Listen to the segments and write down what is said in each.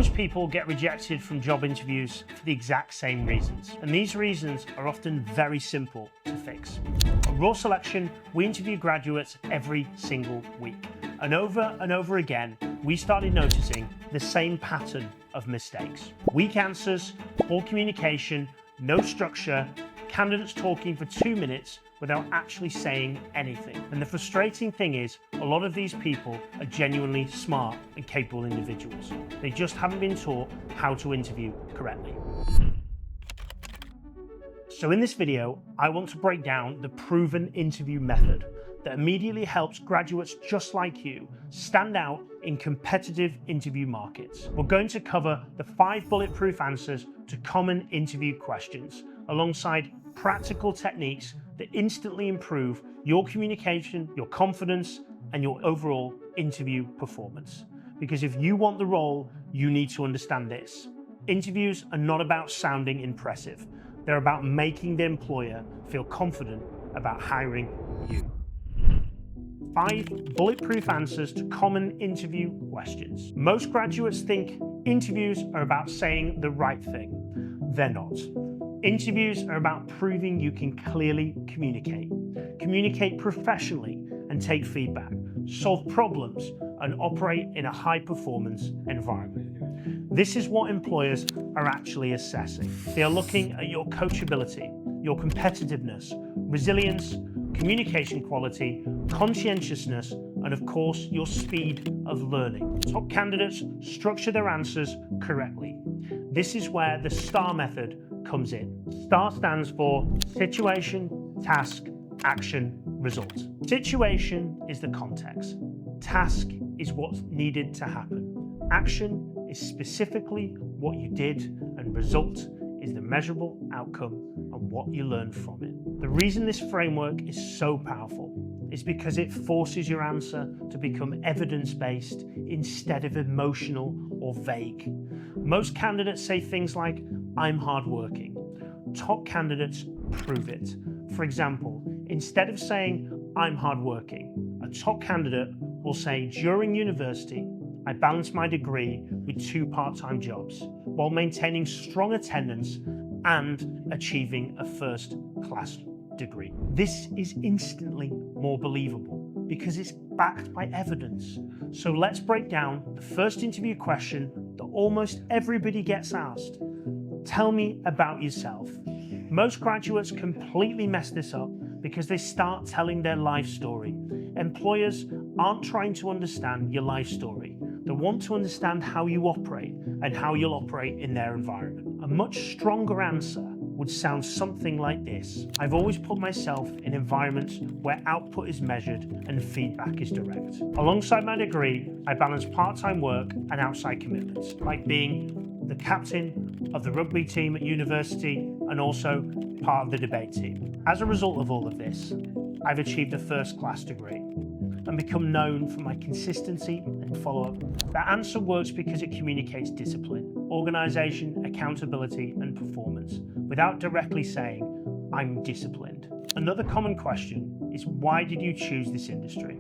Most people get rejected from job interviews for the exact same reasons, and these reasons are often very simple to fix. At Raw Selection, we interview graduates every single week, and over again, we started noticing the same pattern of mistakes. Weak answers, poor communication, no structure, candidates talking for 2 minutes without actually saying anything. And the frustrating thing is, a lot of these people are genuinely smart and capable individuals. They just haven't been taught how to interview correctly. So in this video, I want to break down the proven interview method that immediately helps graduates just like you stand out in competitive interview markets. We're going to cover the 5 bulletproof answers to common interview questions, alongside practical techniques that instantly improve your communication, your confidence, and your overall interview performance. Because if you want the role, you need to understand this. Interviews are not about sounding impressive. They're about making the employer feel confident about hiring you. 5 bulletproof answers to common interview questions. Most graduates think interviews are about saying the right thing. They're not. Interviews are about proving you can clearly communicate professionally and take feedback, solve problems, and operate in a high-performance environment. This is what employers are actually assessing. They are looking at your coachability, your competitiveness, resilience, communication quality, conscientiousness, and of course, your speed of learning. Top candidates structure their answers correctly. This is where the STAR method comes in. STAR stands for situation, task, action, result. Situation is the context. Task is what's needed to happen. Action is specifically what you did, and result is the measurable outcome and what you learn from it. The reason this framework is so powerful is because it forces your answer to become evidence-based instead of emotional or vague. Most candidates say things like, "I'm hardworking." Top candidates prove it. For example, instead of saying, "I'm hardworking," a top candidate will say, "During university, I balanced my degree with 2 part-time jobs while maintaining strong attendance and achieving a first-class degree." This is instantly more believable because it's backed by evidence. So let's break down the first interview question that almost everybody gets asked. Tell me about yourself. Most graduates completely mess this up because they start telling their life story. Employers aren't trying to understand your life story. They want to understand how you operate and how you'll operate in their environment. A much stronger answer would sound something like this. "I've always put myself in environments where output is measured and feedback is direct. Alongside my degree, I balance part-time work and outside commitments, like being the captain of the rugby team at university and also part of the debate team. As a result of all of this, I've achieved a first-class degree and become known for my consistency and follow-up." That answer works because it communicates discipline, organization, accountability, and performance without directly saying, "I'm disciplined." Another common question is, why did you choose this industry?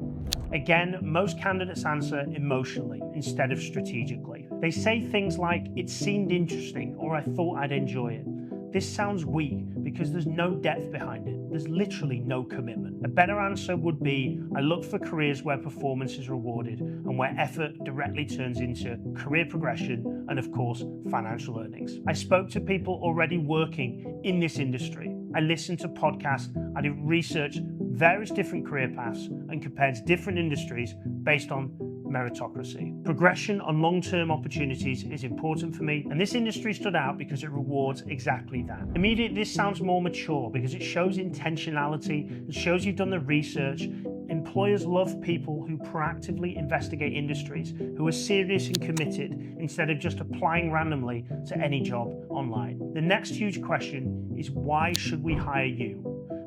Again, most candidates answer emotionally instead of strategically. They say things like, "It seemed interesting," or "I thought I'd enjoy it." This sounds weak because there's no depth behind it. There's literally no commitment. A better answer would be, "I look for careers where performance is rewarded and where effort directly turns into career progression and, of course, financial earnings. I spoke to people already working in this industry. I listened to podcasts. I did research various different career paths and compared different industries based on meritocracy. Progression on long-term opportunities is important for me, and this industry stood out because it rewards exactly that." Immediately, this sounds more mature because it shows intentionality, it shows you've done the research. Employers love people who proactively investigate industries, who are serious and committed instead of just applying randomly to any job online. The next huge question is, why should we hire you?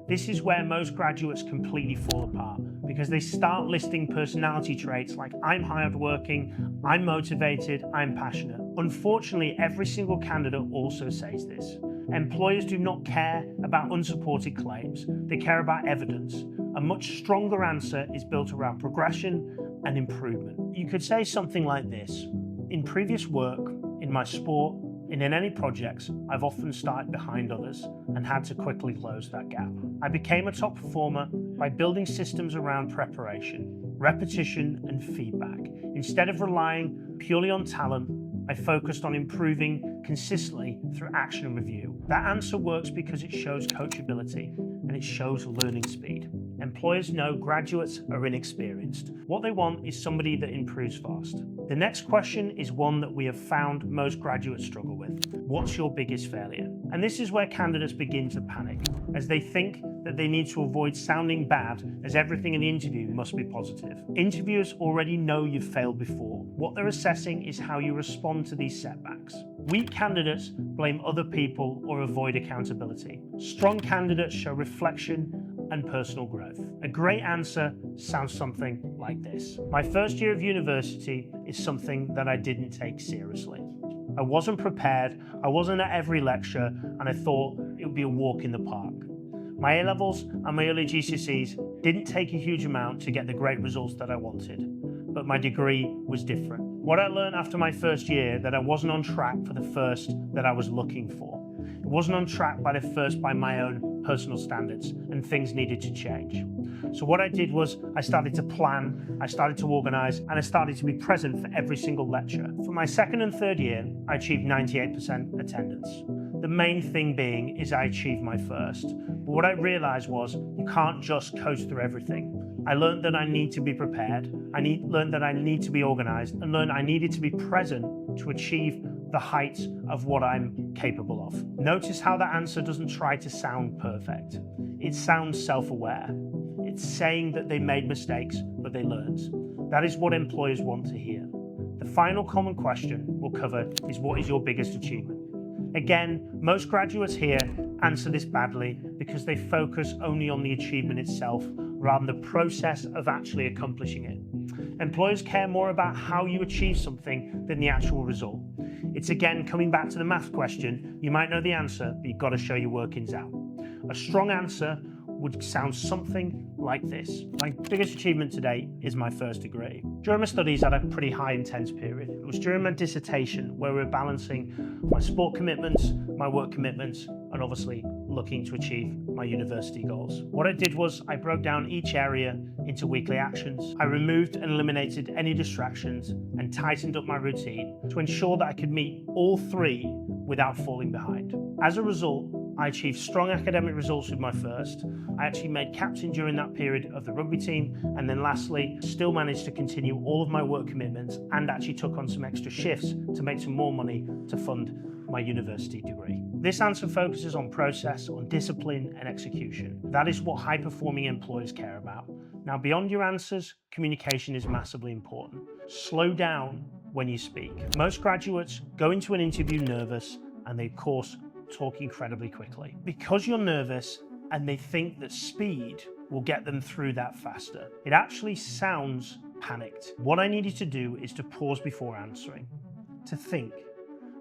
This is where most graduates completely fall apart because they start listing personality traits like, "I'm hardworking, I'm motivated, I'm passionate." Unfortunately, every single candidate also says this. Employers do not care about unsupported claims, they care about evidence. A much stronger answer is built around progression and improvement. You could say something like this: "In previous work, in my sport, and in any projects, I've often started behind others and had to quickly close that gap. I became a top performer by building systems around preparation, repetition, and feedback. Instead of relying purely on talent, I focused on improving consistently through action and review. That answer works because it shows coachability and it shows learning speed. Employers know graduates are inexperienced. What they want is somebody that improves fast. The next question is one that we have found most graduates struggle with. What's your biggest failure? And this is where candidates begin to panic, as they think that they need to avoid sounding bad, as everything in the interview must be positive. Interviewers already know you've failed before. What they're assessing is how you respond to these setbacks. Weak candidates blame other people or avoid accountability. Strong candidates show reflection and personal growth. A great answer sounds something like this. My first year of university is something that I didn't take seriously. I wasn't prepared, I wasn't at every lecture, and I thought it would be a walk in the park. My A-levels and my early GCSEs didn't take a huge amount to get the great results that I wanted, but my degree was different. What I learned after my first year, that I wasn't on track for the first that I was looking for. It wasn't on track by the first by my own personal standards, and things needed to change. So what I did was I started to plan, I started to organise, and I started to be present for every single lecture. For my second and third year, I achieved 98% attendance. The main thing being is I achieved my first. But what I realised was you can't just coast through everything. I learned that I need to be prepared, learned that I need to be organised, and learned I needed to be present to achieve the heights of what I'm capable of. Notice how that answer doesn't try to sound perfect. It sounds self-aware. It's saying that they made mistakes, but they learned. That is what employers want to hear. The final common question we'll cover is, what is your biggest achievement? Again, most graduates here answer this badly because they focus only on the achievement itself rather than the process of actually accomplishing it. Employers care more about how you achieve something than the actual result. It's again coming back to the math question. You might know the answer, but you've got to show your workings out. A strong answer would sound something like this. My biggest achievement to date is my first degree. During my studies, I had a pretty high intense period. It was during my dissertation where we were balancing my sport commitments, my work commitments, and obviously looking to achieve my university goals. What I did was I broke down each area into weekly actions. I removed and eliminated any distractions and tightened up my routine to ensure that I could meet all three without falling behind. As a result, I achieved strong academic results with my first. I actually made captain during that period of the rugby team, and then lastly, still managed to continue all of my work commitments and actually took on some extra shifts to make some more money to fund my university degree. This answer focuses on process, on discipline and execution. That is what high-performing employers care about. Now, beyond your answers, communication is massively important. Slow down when you speak. Most graduates go into an interview nervous and they, of course, talk incredibly quickly because you're nervous and they think that speed will get them through that faster. It actually sounds panicked. What I needed to do is to pause before answering, to think,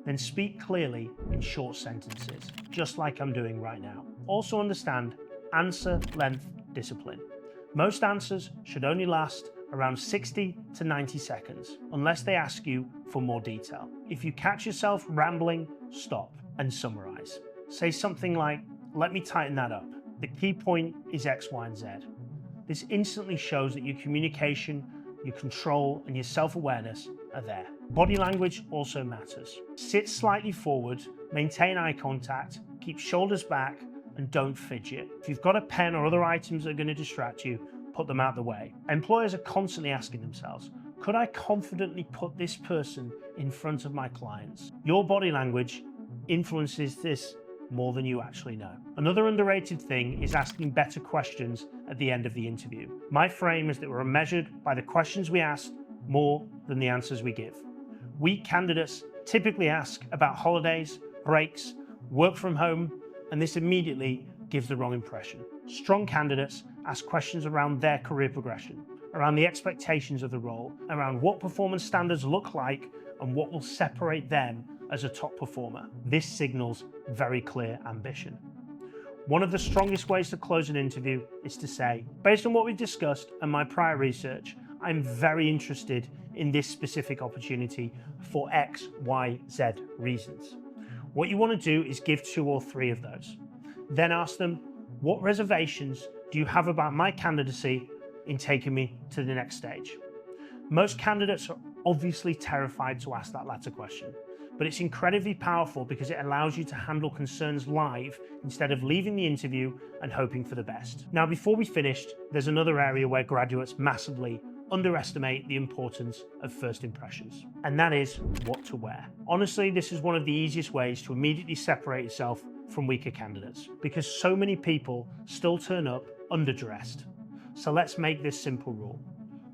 then speak clearly in short sentences, just like I'm doing right now. Also understand answer length discipline. Most answers should only last around 60 to 90 seconds, unless they ask you for more detail. If you catch yourself rambling, stop and summarize. Say something like, let me tighten that up. The key point is X, Y, and Z. This instantly shows that your communication, your control, and your self-awareness are there. Body language also matters. Sit slightly forward, maintain eye contact, keep shoulders back, and don't fidget. If you've got a pen or other items that are going to distract you, put them out the way. Employers are constantly asking themselves, could I confidently put this person in front of my clients? Your body language influences this more than you actually know. Another underrated thing is asking better questions at the end of the interview. My frame is that we're measured by the questions we ask more than the answers we give. Weak candidates typically ask about holidays, breaks, work from home, and this immediately gives the wrong impression. Strong candidates ask questions around their career progression, around the expectations of the role, around what performance standards look like and what will separate them as a top performer. This signals very clear ambition. One of the strongest ways to close an interview is to say, based on what we've discussed and my prior research, I'm very interested in this specific opportunity for X, Y, Z reasons. What you want to do is give 2 or 3 of those. Then ask them, what reservations do you have about my candidacy in taking me to the next stage? Most candidates are obviously terrified to ask that latter question, but it's incredibly powerful because it allows you to handle concerns live instead of leaving the interview and hoping for the best. Now, before we finished, there's another area where graduates massively underestimate the importance of first impressions, and that is what to wear. Honestly, this is one of the easiest ways to immediately separate yourself from weaker candidates because so many people still turn up underdressed. So let's make this simple rule.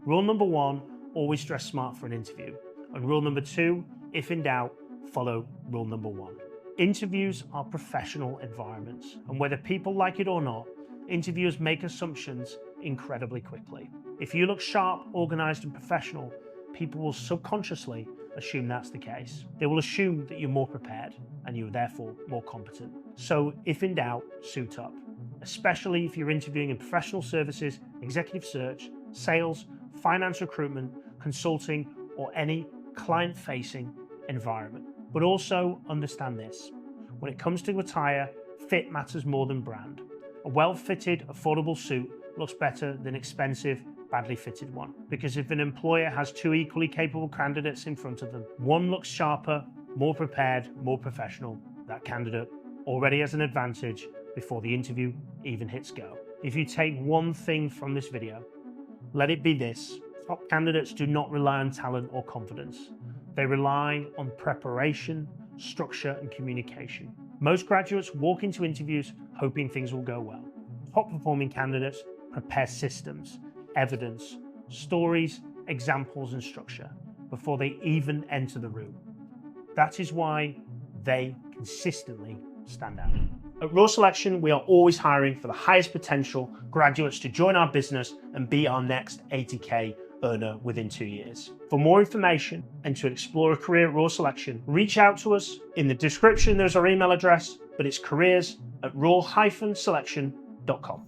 Rule number 1, always dress smart for an interview. And rule number 2, if in doubt, follow rule number 1. Interviews are professional environments, and whether people like it or not, interviewers make assumptions incredibly quickly. If you look sharp, organized, and professional, people will subconsciously assume that's the case. They will assume that you're more prepared and you're therefore more competent. So if in doubt, suit up, especially if you're interviewing in professional services, executive search, sales, finance recruitment, consulting, or any client-facing environment. But also understand this, when it comes to attire, fit matters more than brand. A well-fitted, affordable suit looks better than expensive, badly fitted one. Because if an employer has 2 equally capable candidates in front of them, one looks sharper, more prepared, more professional, that candidate already has an advantage before the interview even hits go. If you take one thing from this video, let it be this: top candidates do not rely on talent or confidence. They rely on preparation, structure, and communication. Most graduates walk into interviews hoping things will go well. Top performing candidates prepare systems, evidence, stories, examples, and structure before they even enter the room. That is why they consistently stand out. At Raw Selection, we are always hiring for the highest potential graduates to join our business and be our next 80K earner within 2 years. For more information and to explore a career at Raw Selection, reach out to us. In the description, there's our email address, but it's careers@raw-selection.com.